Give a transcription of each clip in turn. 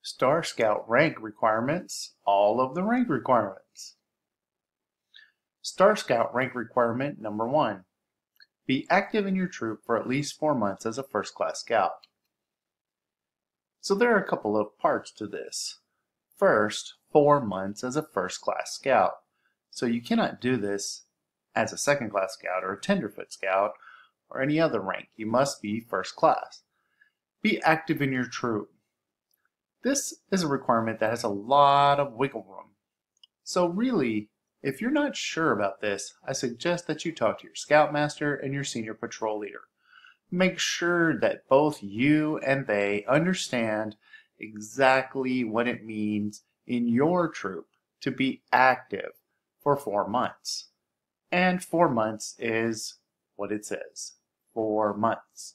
Star Scout rank requirements, all of the rank requirements. Star Scout rank requirement number 1. Be active in your troop for at least 4 months as a first class scout. So there are a couple of parts to this. First, 4 months as a first class scout. So you cannot do this as a second class scout or a tenderfoot scout or any other rank. You must be first class. Be active in your troop. This is a requirement that has a lot of wiggle room. So really, if you're not sure about this, I suggest that you talk to your Scoutmaster and your senior patrol leader. Make sure that both you and they understand exactly what it means in your troop to be active for 4 months. And 4 months is what it says, 4 months.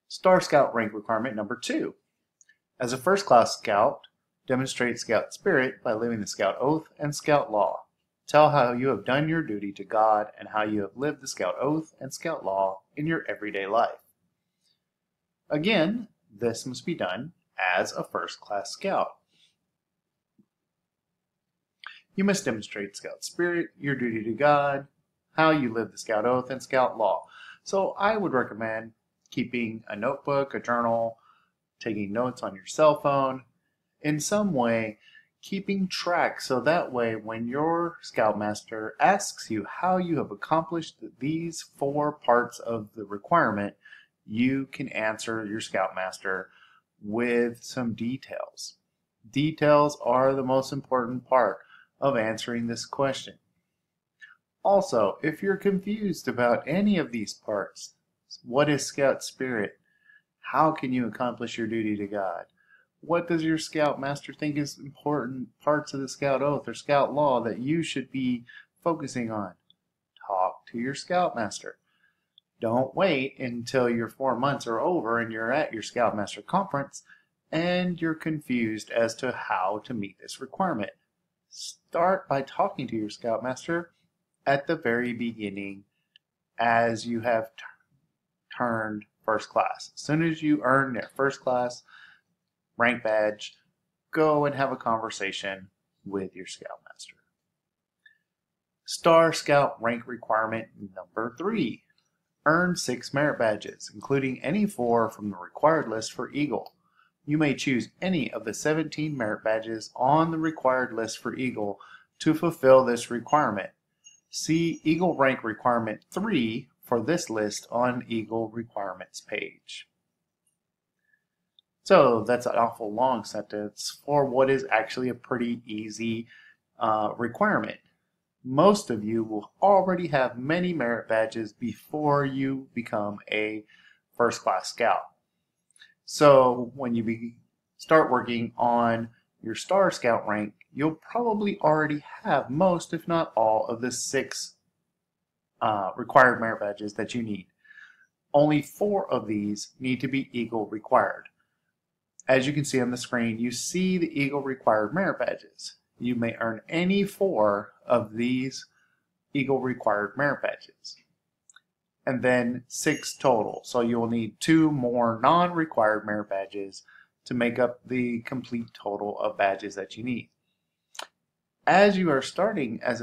Star Scout rank requirement number 2. As a first class scout, demonstrate scout spirit by living the scout oath and scout law. Tell how you have done your duty to God and how you have lived the scout oath and scout law in your everyday life. Again, this must be done as a first class scout. You must demonstrate scout spirit, your duty to God, how you live the scout oath and scout law. So I would recommend keeping a notebook, a journal, taking notes on your cell phone, in some way keeping track so that way when your Scoutmaster asks you how you have accomplished these 4 parts of the requirement, you can answer your Scoutmaster with some details. Details are the most important part of answering this question. Also, if you're confused about any of these parts, what is Scout Spirit? How can you accomplish your duty to God? What does your Scoutmaster think is important parts of the Scout Oath or Scout Law that you should be focusing on? Talk to your Scoutmaster. Don't wait until your 4 months are over and you're at your Scoutmaster conference and you're confused as to how to meet this requirement. Start by talking to your Scoutmaster at the very beginning as you have turned first class. As soon as you earn that first class rank badge, go and have a conversation with your Scoutmaster. Star Scout rank requirement number 3. Earn 6 merit badges, including any 4 from the required list for Eagle. You may choose any of the 17 merit badges on the required list for Eagle to fulfill this requirement. See Eagle rank requirement 3 for this list on Eagle requirements page. So that's an awful long sentence for what is actually a pretty easy requirement. Most of you will already have many merit badges before you become a first class scout. So when you start working on your Star Scout rank, you'll probably already have most, if not all, of the 6 required merit badges that you need. Only 4 of these need to be Eagle required. As you can see on the screen, you see the Eagle required merit badges. You may earn any 4 of these Eagle required merit badges. And then 6 total. So you will need 2 more non-required merit badges to make up the complete total of badges that you need. As you are starting as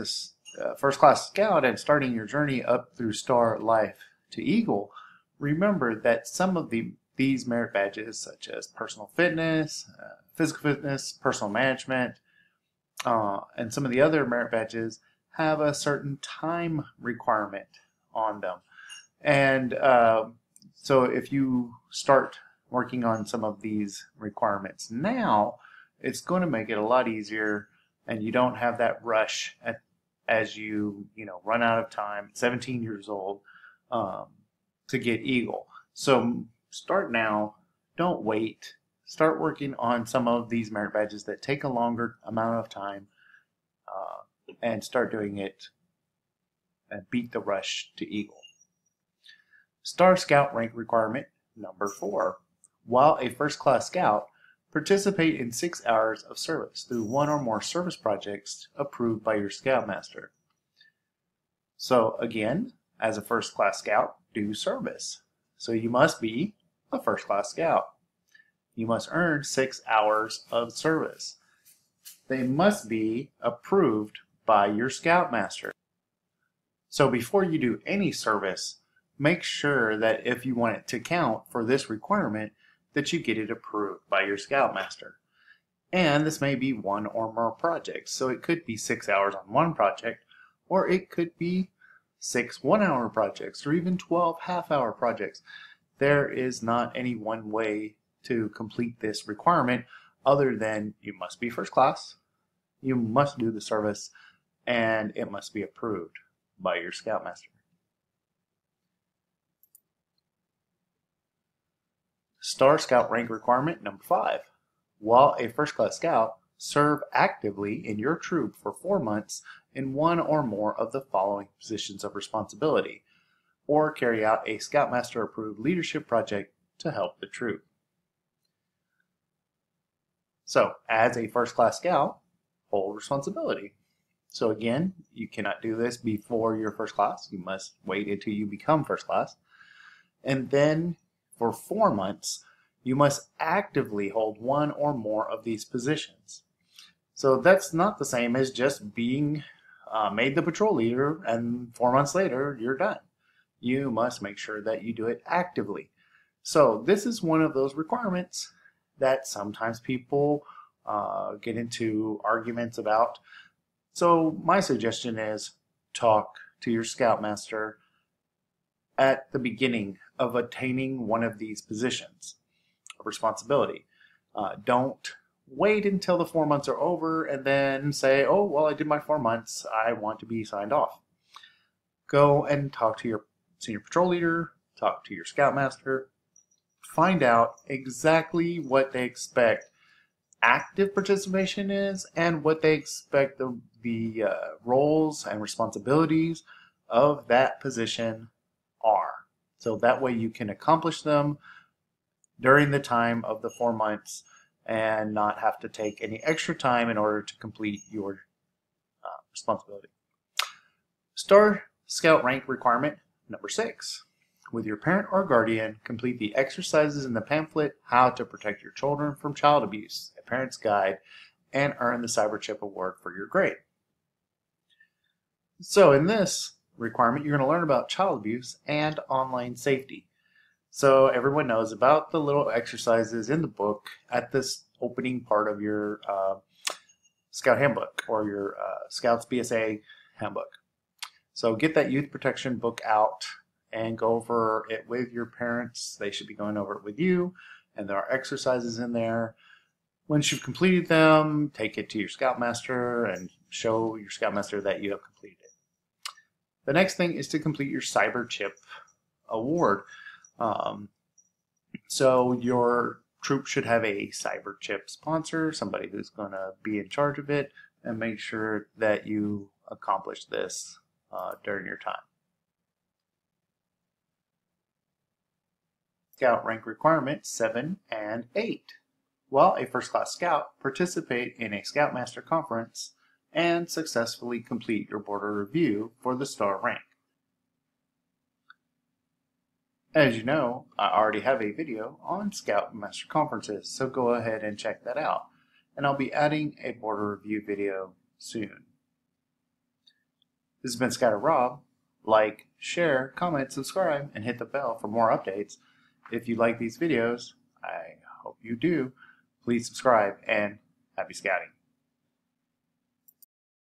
a first class scout and starting your journey up through Star Life to Eagle, remember that some of these merit badges, such as personal fitness, physical fitness, personal management, and some of the other merit badges have a certain time requirement on them. And so if you start working on some of these requirements now, it's going to make it a lot easier and you don't have that rush as you run out of time, 17 years old, to get Eagle. So start now, don't wait. Start working on some of these merit badges that take a longer amount of time and start doing it and beat the rush to Eagle. Star Scout rank requirement number 4. While a first class scout, participate in 6 hours of service through 1 or more service projects approved by your Scoutmaster. So again, as a first class scout, do service. So you must be a first class scout. You must earn 6 hours of service. They must be approved by your Scoutmaster. So before you do any service, make sure that if you want it to count for this requirement, that you get it approved by your Scoutmaster. And this may be one or more projects. So it could be 6 hours on one project, or it could be 6 one-hour projects, or even 12 half-hour projects. There is not any one way to complete this requirement other than you must be first class, you must do the service, and it must be approved by your Scoutmaster. Star Scout rank requirement number 5. While a first class scout, serve actively in your troop for 4 months in one or more of the following positions of responsibility, or carry out a Scoutmaster-approved leadership project to help the troop. So, as a first class scout, hold responsibility. So again, you cannot do this before you're first class. You must wait until you become first class. And then for 4 months, you must actively hold one or more of these positions. So that's not the same as just being made the patrol leader and 4 months later you're done. You must make sure that you do it actively. So this is one of those requirements that sometimes people get into arguments about. So my suggestion is talk to your Scoutmaster at the beginning of attaining one of these positions of responsibility. Don't wait until the 4 months are over and then say, oh, well, I did my 4 months, I want to be signed off. Go and talk to your senior patrol leader, talk to your Scoutmaster, find out exactly what they expect active participation is and what they expect the roles and responsibilities of that position are. So that way you can accomplish them during the time of the 4 months and not have to take any extra time in order to complete your responsibility. Star Scout rank requirement number 6. With your parent or guardian, complete the exercises in the pamphlet How to Protect Your Children from Child Abuse, a Parent's Guide, and earn the Cyber Chip Award for your grade. So in this requirement, you're going to learn about child abuse and online safety. So everyone knows about the little exercises in the book at this opening part of your Scout handbook or your Scouts BSA handbook. So get that youth protection book out and go over it with your parents. They should be going over it with you, and there are exercises in there. Once you've completed them, take it to your Scoutmaster and show your Scoutmaster that you have completed it. The next thing is to complete your Cyber Chip Award. So your troop should have a Cyber Chip sponsor, somebody who's going to be in charge of it, and make sure that you accomplish this during your time. Scout rank requirements 7 and 8. While a first class scout, participate in a Scoutmaster conference and successfully complete your border review for the star rank. As you know, I already have a video on Scoutmaster conferences, so go ahead and check that out. And I'll be adding a border review video soon. This has been Scouter Rob. Like, share, comment, subscribe, and hit the bell for more updates. If you like these videos, I hope you do, please subscribe and happy scouting.